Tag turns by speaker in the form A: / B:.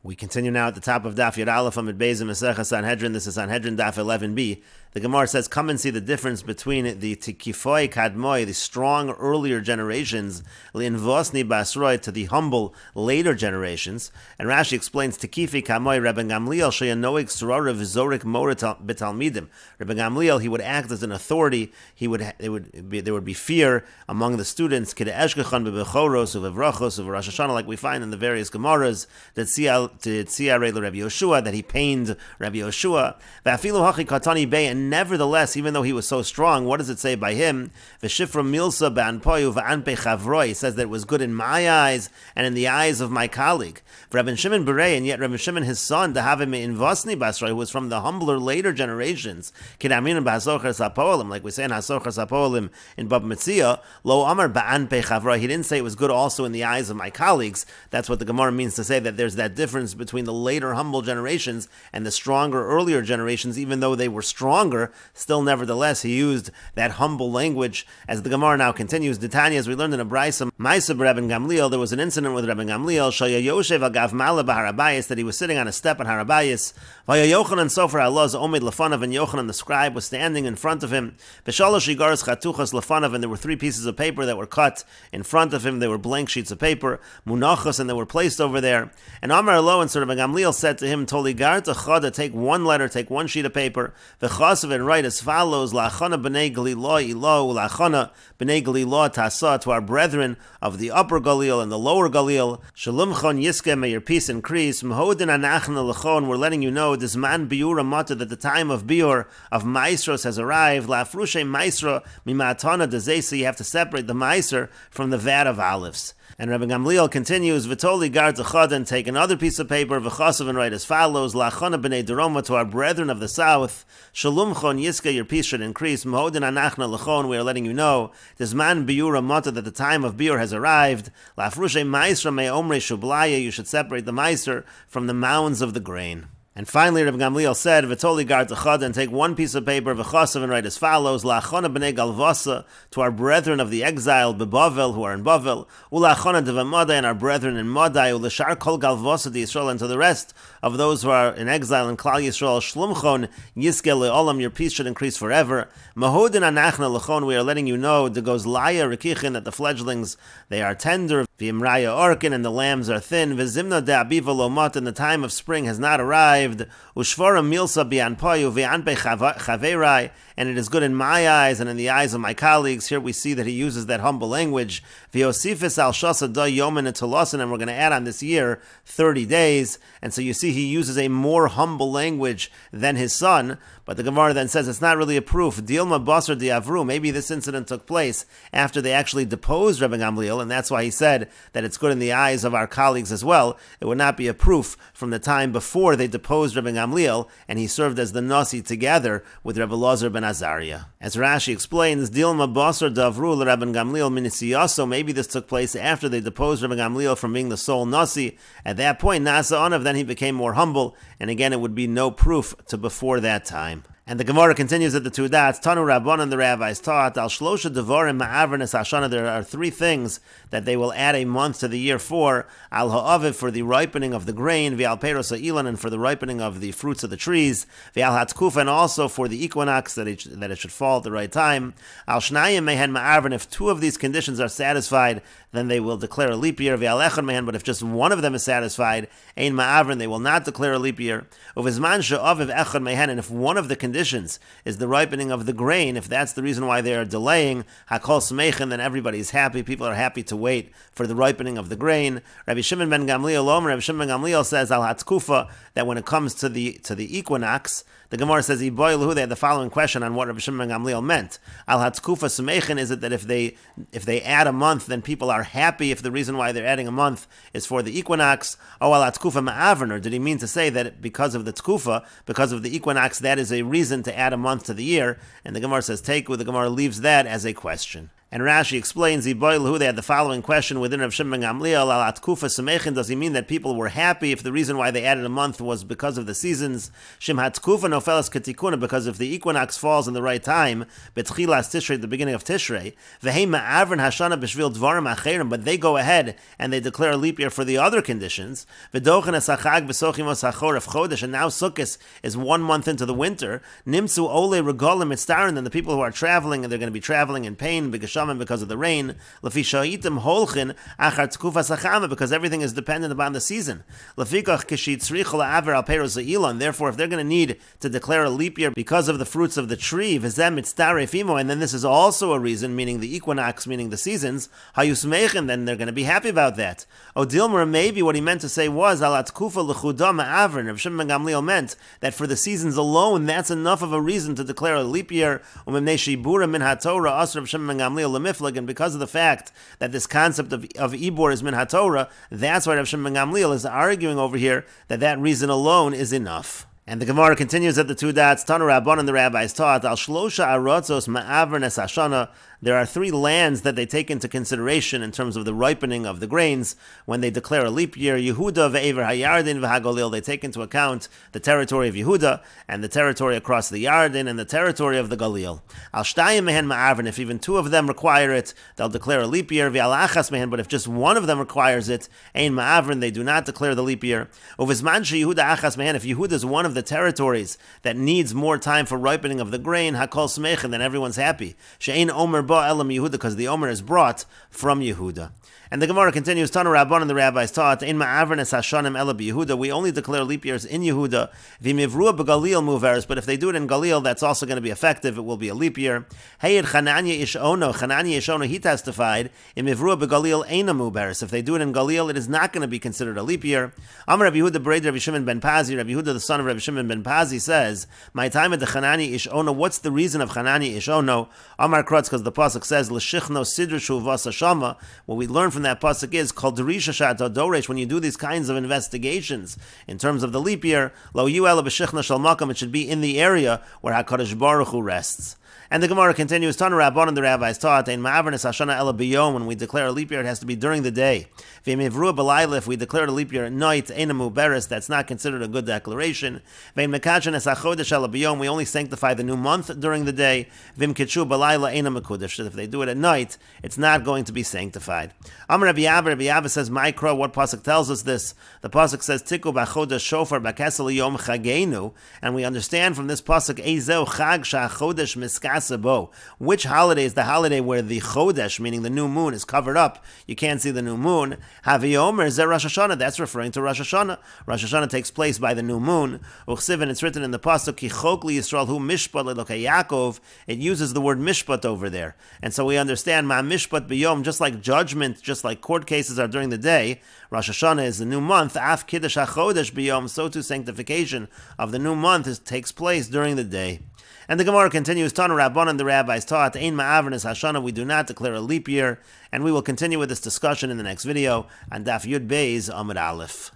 A: We continue now at the top of Daf Yomi Gemara Mesechet Sanhedrin. This is Sanhedrin Daf 11b. The Gemara says, come and see the difference between the Tikifoi Kadmoi, the strong earlier generations, Linvosni Basroi, to the humble later generations. And Rashi explains, Tikifi Kadmoi, Rebbe Gamliel, Sheyanoig Srorav Zorik Mora Betalmidim. Rebbe Gamliel, he would act as an authority. There would be fear among the students, Kide Eshkechan Bebechoros, Uvevrachos, Uv Rosh Hashanah, like we find in the various Gemaras, that Rabbi Yoshua, that he pained Rabbi Yoshua. And nevertheless, even though he was so strong, what does it say by him? He says that it was good in my eyes and in the eyes of my colleague. Rabbi Shimon Berei, and yet Rabbi Shimon, his son, who was from the humbler later generations, like we say in Hasocher Sapolim in Bab Metzia, Lo Amar Ba'an Pe Chavroi. He didn't say it was good also in the eyes of my colleagues. That's what the Gemara means to say, that there's that difference between the later humble generations and the stronger earlier generations. Even though they were stronger, still nevertheless he used that humble language. As the Gemara now continues, Tanya, as we learned in a Brisa, Ma'aseh Rebbe Gamliel, there was an incident with Rebbe Gamliel, Shaya Yoshev Agav Mala B'Harabayis, that he was sitting on a step on Harabayis. Vaya Yochanan Sofer Allah's Omid Lefanav, and Yochanan the scribe was standing in front of him. B'Shalosh Yigaras Chatuchas Lefanav, and there were 3 pieces of paper that were cut in front of him. They were blank sheets of paper, Munachos, and they were placed over there. And Amar Lo, and so Rebbe Gamliel said to him, Toligarta Chada, take one letter, take one sheet of paper, V'Chasav, and write as follows, La'achana b'nei Galilo ilo, La'achana b'nei Galilo tasa, to our brethren of the upper Galil and the lower Galil, Shalomchon Yiske, may your peace increase, M'hodin anachna l'chon, we're letting you know, this man biur amata, that the time of biur, of maestros has arrived, La'afrushe maestro mimatana dezesa, you have to separate the meiser from the vat of olives. And Rabbi Gamliel continues, V'toli gard zechad, and take another piece of paper, V'chasav, and write as follows, La'achana b'nei Deroma, to our brethren of the south, Shalomchon Yiske, your peace should increase, M'hodin anachna l'chon, we are letting you know, this man biur amata, that the time of biur has arrived, La'afrushe ma'isra me omre shublaya, you should separate the meiser from the mounds of the grain. And finally, Rabbi Gamliel said, V'toli gard zechad, and take one piece of paper, V'chasav, and write as follows, La'achana b'nei Galvasa, to our brethren of the exiled, Bebavel, who are in Bavel, U'la'achana devamada, and our brethren in Madai, U'l'shar kol Galvasa de Yisrael, and to the rest of those who are in exile in Klal Yisrael, Shlumchon Yiske le'olam, your peace should increase forever. Mahodin anachna l'chon, we are letting you know, the goes laya rikichin, that the fledglings, they are tender, V'imraya orkin, and the lambs are thin, V'zimna de'abiva lomat, and the time of spring has not arrived, Ushvara milsa bi'anpayu v'anpe chaverai, and it is good in my eyes and in the eyes of my colleagues. Here we see that he uses that humble language. V'yosifis al shasa da yomen etolosin, and we're going to add on this year 30 days. And so you see he uses a more humble language than his son. But the Gemara then says it's not really a proof. Dilma basar diavru, maybe this incident took place after they actually deposed Rebbe Gamliel, and that's why he said that it's good in the eyes of our colleagues as well. It would not be a proof from the time before they deposed Rebbe Gamliel, and he served as the nasi together with Rebbe Lazar ben Azariah. As Rashi explains, Dilma basar davru Rebbe Gamliel minisiyaso, maybe this took place after they deposed Rebbe Gamliel from being the sole nasi. At that point, Nasa Onav, then he became more humble, and again it would be no proof to before that time. And the Gemara continues at the 2 dots. Tanu Rabbanan, the rabbis taught, Al Shlosha Devarim Ma'avernes Hashana, there are 3 things that they will add a month to the year for. Al Ha'aviv, for the ripening of the grain, V'al Peros Ha'ilan, and for the ripening of the fruits of the trees, V'al Hatzkufa, and also for the equinox, that it should fall at the right time. Al Shnayim Mehen Ma'avern, if 2 of these conditions are satisfied, then they will declare a leap year. V'al Echad Mehen, but if just one of them is satisfied, Ein Ma'avern, they will not declare a leap year. Uvizman She'aviv Echad Mehen, and if one of the conditions is the ripening of the grain, if that's the reason why they are delaying, Hakol Smeichin, then everybody is happy. People are happy to wait for the ripening of the grain. Rabbi Shimon ben Gamliel, Rabbi Shimon ben Gamliel says Al Hatzkufa, that when it comes to the equinox, the Gemara says, they had the following question on what Rabbi Shimon ben Gamliel meant. Al Hatzkufa Smeichin, is it that if they add a month, then people are happy if the reason why they're adding a month is for the equinox? Oh, Al Hatzkufa Ma'avern, or did he mean to say that because of the Tkufa, because of the equinox, that is a reason to add a month to the year? And the Gemara says, the Gemara leaves that as a question. And Rashi explains, they had the following question within Rav Shimon ben Gamliel, Alat Kufa Samechin, does he mean that people were happy if the reason why they added a month was because of the seasons? Shim Hat Kufa Nofelas Katikuna, because if the equinox falls in the right time, Betchilas Tishrei, the beginning of Tishrei, Vehei Ma'avrin Hashana B'Shvil Dvarim Acherim, but they go ahead and they declare a leap year for the other conditions, V'dochen Esachag B'Sochimos HaChoref Chodesh, and now Sukkot is 1 month into the winter, Nimtzu Ole Regolim Mitztarin, then the people who are traveling, and they're going to be traveling in pain, because of the rain, because everything is dependent upon the season. And therefore, if they're going to need to declare a leap year because of the fruits of the tree, and then this is also a reason, meaning the equinox, meaning the seasons, then they're going to be happy about that. Odilmer, maybe what he meant to say was, Rav Shimon ben Gamliel meant that for the seasons alone, that's enough of a reason to declare a leap year. And because of the fact that this concept of Ibor is min HaTorah, that's why Rav Shimon ben Gamliel is arguing over here that reason alone is enough. And the Gemara continues at the two dots. Tanu Rabban, and the rabbis taught, Al Shlosha Arotzos Ma'avr Nes Hashana. There are 3 lands that they take into consideration in terms of the ripening of the grains when they declare a leap year. Yehuda ve'ever hayardin v'hagolil. They take into account the territory of Yehuda and the territory across the Yarden and the territory of the Galil. Al shtayim mehen ma'avrin. If even 2 of them require it, they'll declare a leap year. Ve'al achas mehen. But if just 1 of them requires it, ein ma'avrin, they do not declare the leap year. Uvizman sheYehuda achas mehen. If Yehuda is one of the territories that needs more time for ripening of the grain, hakol smechin, then everyone's happy. She'ein omer Elam Yehuda, because the Omer is brought from Yehuda. And the Gemara continues, Tanu Rabban, and the rabbis taught, In ma'avrin es hashanim ela b'Yehuda, we only declare leap years in Yehuda. V'imivrua b'Galil muveres, but if they do it in Galil, that's also going to be effective, it will be a leap year. Heyed Chananya Ishono, he testified, Imivrua b'Galil eina muveres. If they do it in Galil, it is not going to be considered a leap year. Amar Rabbi Yehuda Bered Rabbi Shimon ben Pazi, Rabbi Yehuda, the son of Rabbi Shimon ben Pazi, says, My time at the Chananya Ishono, what's the reason of Chananya Ishono? Amar Krotz, because the pasuk says, L'shichno sidrshu v'asashama. What we learn from that pasuk is called Derisha Shat Doresh. When you do these kinds of investigations in terms of the leap year, Lo Yuel B'Shichna Shal Makam, it should be in the area where HaKadosh Baruch Hu rests. And the Gemara continues, Tanu Rabban, and the rabbis taught, Ein ma'avrin es hashana ela b'yom, when we declare a leap year, it has to be during the day. V'imivrua b'layla, if we declare a leap year at night, eina muberes, that's not considered a good declaration. V'im mekadshen es hachodesh ela b'yom, we only sanctify the new month during the day. V'im kitshu b'layla eina mekudesh, if they do it at night, it's not going to be sanctified. Amar Rabbi Abba says, Ma'ikra, what pasuk tells us this? The pasuk says, Tiku b'chodesh shofar b'kesel yom chagenu, and we understand from this pasuk, Eizeu chag sha'chodesh miskas. Which holiday is the holiday where the Chodesh, meaning the new moon, is covered up? You can't see the new moon. Haviyomer is Rosh Hashanah. That's referring to Rosh Hashanah. Rosh Hashanah takes place by the new moon. Uchsiv, and it's written in the pasuk, Ki chokli Yisrael hu mishpat le'lokei Yaakov. It uses the word mishpat over there, and so we understand ma mishpat b'yom, just like judgment, just like court cases are during the day. Rosh Hashanah is the new month. Af kiddush hachodesh b'yom. So too sanctification of the new month takes place during the day. And the Gemara continues, Tanu Rabban, and the rabbis taught, Ein ma'avrin es hashana, we do not declare a leap year, and we will continue with this discussion in the next video on Daf Yud Beis Amud Aleph.